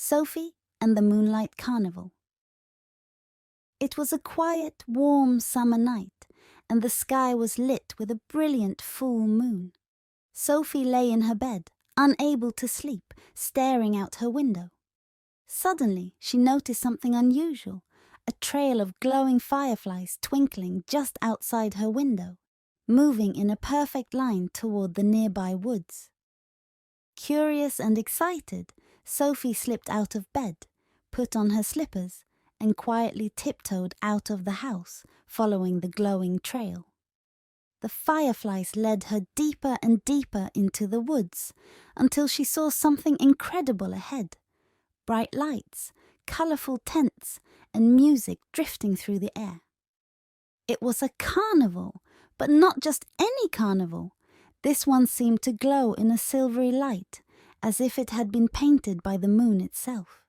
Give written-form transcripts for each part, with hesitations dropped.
Sophie and the Moonlight Carnival. It was a quiet, warm summer night, and the sky was lit with a brilliant full moon. Sophie lay in her bed, unable to sleep, staring out her window. Suddenly, she noticed something unusual, a trail of glowing fireflies twinkling just outside her window, moving in a perfect line toward the nearby woods. Curious and excited, Sophie slipped out of bed, put on her slippers, and quietly tiptoed out of the house, following the glowing trail. The fireflies led her deeper and deeper into the woods, until she saw something incredible ahead. Bright lights, colorful tents, and music drifting through the air. It was a carnival, but not just any carnival. This one seemed to glow in a silvery light, as if it had been painted by the moon itself.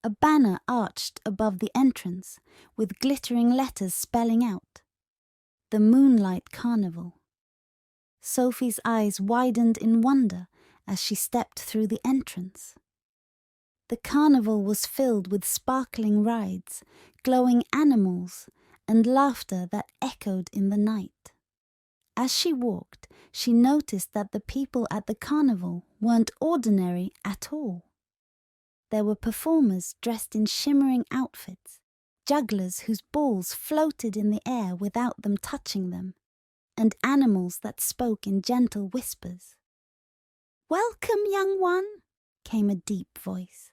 A banner arched above the entrance, with glittering letters spelling out, "The Moonlight Carnival." Sophie's eyes widened in wonder as she stepped through the entrance. The carnival was filled with sparkling rides, glowing animals, and laughter that echoed in the night. As she walked, she noticed that the people at the carnival weren't ordinary at all. There were performers dressed in shimmering outfits, jugglers whose balls floated in the air without them touching them, and animals that spoke in gentle whispers. "Welcome, young one," came a deep voice.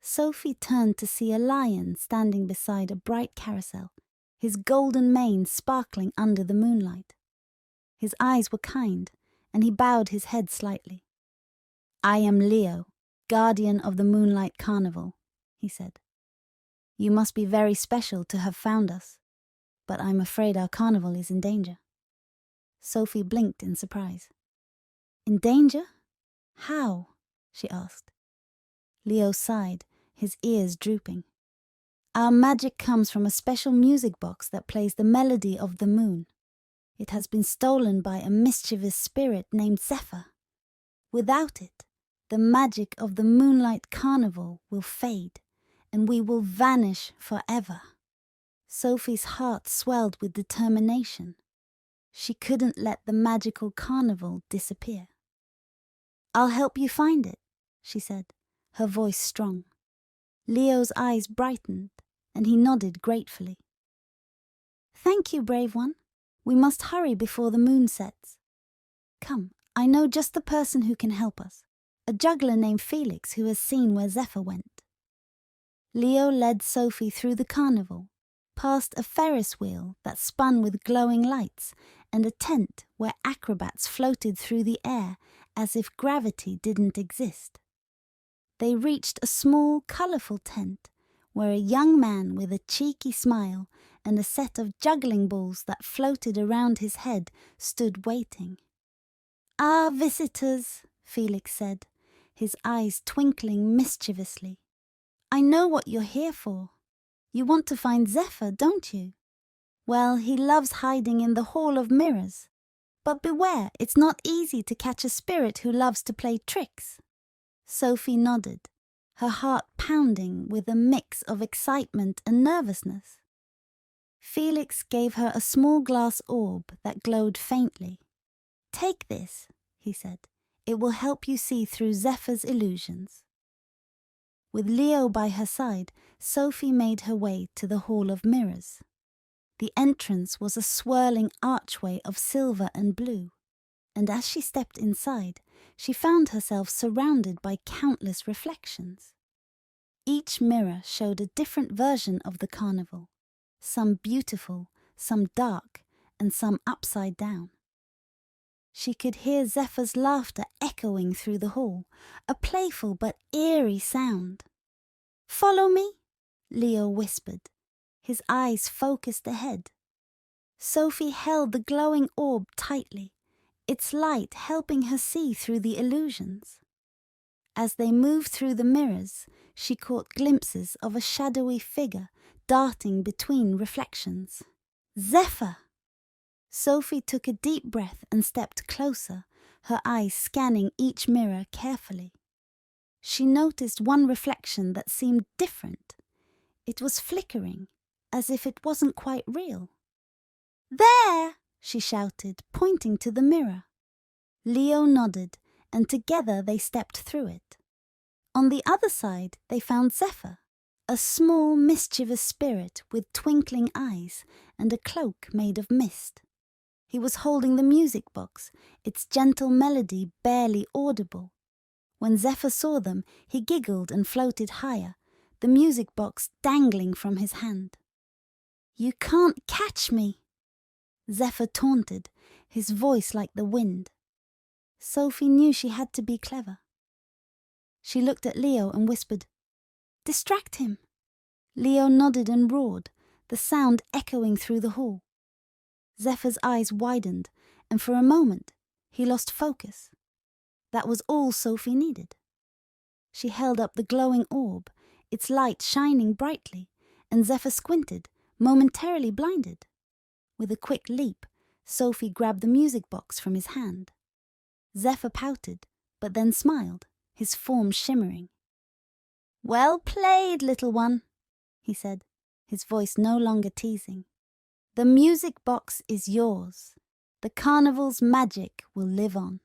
Sophie turned to see a lion standing beside a bright carousel, his golden mane sparkling under the moonlight. His eyes were kind, and he bowed his head slightly. "I am Leo, guardian of the Moonlight Carnival," he said. "You must be very special to have found us, but I'm afraid our carnival is in danger." Sophie blinked in surprise. "In danger? How?" she asked. Leo sighed, his ears drooping. "Our magic comes from a special music box that plays the melody of the moon. It has been stolen by a mischievous spirit named Zephyr. Without it, the magic of the Moonlight Carnival will fade, and we will vanish forever." Sophie's heart swelled with determination. She couldn't let the magical carnival disappear. "I'll help you find it," she said, her voice strong. Leo's eyes brightened, and he nodded gratefully. "Thank you, brave one. We must hurry before the moon sets. Come, I know just the person who can help us, a juggler named Felix who has seen where Zephyr went." Leo led Sophie through the carnival, past a Ferris wheel that spun with glowing lights and a tent where acrobats floated through the air as if gravity didn't exist. They reached a small, colorful tent where a young man with a cheeky smile and a set of juggling balls that floated around his head stood waiting. "Ah, visitors," Felix said, his eyes twinkling mischievously. "I know what you're here for. You want to find Zephyr, don't you? Well, he loves hiding in the Hall of Mirrors. But beware, it's not easy to catch a spirit who loves to play tricks." Sophie nodded, her heart pounding with a mix of excitement and nervousness. Felix gave her a small glass orb that glowed faintly. "Take this," he said. "It will help you see through Zephyr's illusions." With Leo by her side, Sophie made her way to the Hall of Mirrors. The entrance was a swirling archway of silver and blue, and as she stepped inside, she found herself surrounded by countless reflections. Each mirror showed a different version of the carnival, some beautiful, some dark, and some upside down. She could hear Zephyr's laughter echoing through the hall, a playful but eerie sound. "Follow me," Leo whispered, his eyes focused ahead. Sophie held the glowing orb tightly, its light helping her see through the illusions. As they moved through the mirrors, she caught glimpses of a shadowy figure darting between reflections. "Zephyr!" Sophie took a deep breath and stepped closer, her eyes scanning each mirror carefully. she noticed one reflection that seemed different. It was flickering, as if it wasn't quite real. "There!" she shouted, pointing to the mirror. Leo nodded, and together they stepped through it. On the other side they found Zephyr, a small mischievous spirit with twinkling eyes and a cloak made of mist. He was holding the music box, its gentle melody barely audible. When Zephyr saw them, he giggled and floated higher, the music box dangling from his hand. "You can't catch me!" Zephyr taunted, his voice like the wind. Sophie knew she had to be clever. She looked at Leo and whispered, "Distract him." Leo nodded and roared, the sound echoing through the hall. Zephyr's eyes widened, and for a moment he lost focus. That was all Sophie needed. She held up the glowing orb, its light shining brightly, and Zephyr squinted, momentarily blinded. With a quick leap, Sophie grabbed the music box from his hand. Zephyr pouted, but then smiled, his form shimmering. "Well played, little one," he said, his voice no longer teasing. "The music box is yours. The carnival's magic will live on."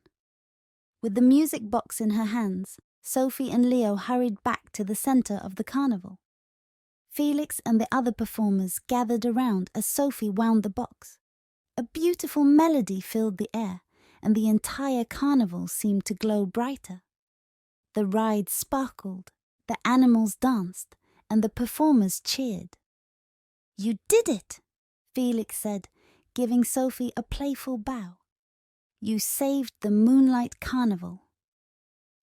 With the music box in her hands, Sophie and Leo hurried back to the center of the carnival. Felix and the other performers gathered around as Sophie wound the box. A beautiful melody filled the air, and the entire carnival seemed to glow brighter. The ride sparkled, the animals danced, and the performers cheered. "You did it!" Felix said, giving Sophie a playful bow. "You saved the Moonlight Carnival."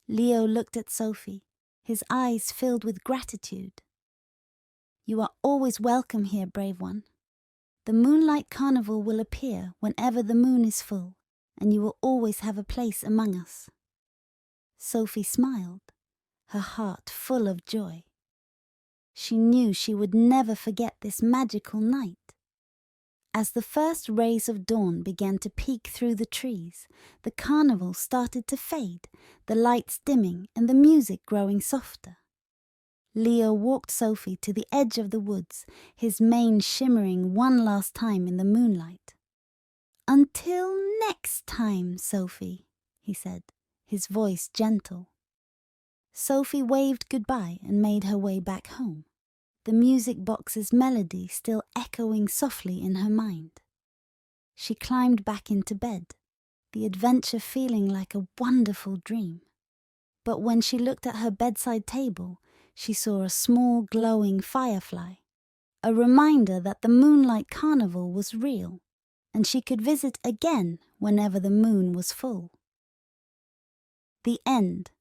Leo looked at Sophie, his eyes filled with gratitude. "You are always welcome here, brave one. The Moonlight Carnival will appear whenever the moon is full, and you will always have a place among us." Sophie smiled, her heart full of joy. She knew she would never forget this magical night. As the first rays of dawn began to peek through the trees, the carnival started to fade, the lights dimming and the music growing softer. Leo walked Sophie to the edge of the woods, his mane shimmering one last time in the moonlight. "Until next time, Sophie," he said, his voice gentle. Sophie waved goodbye and made her way back home, the music box's melody still echoing softly in her mind. She climbed back into bed, the adventure feeling like a wonderful dream. But when she looked at her bedside table, she saw a small glowing firefly, a reminder that the Moonlight Carnival was real, and she could visit again whenever the moon was full. The end.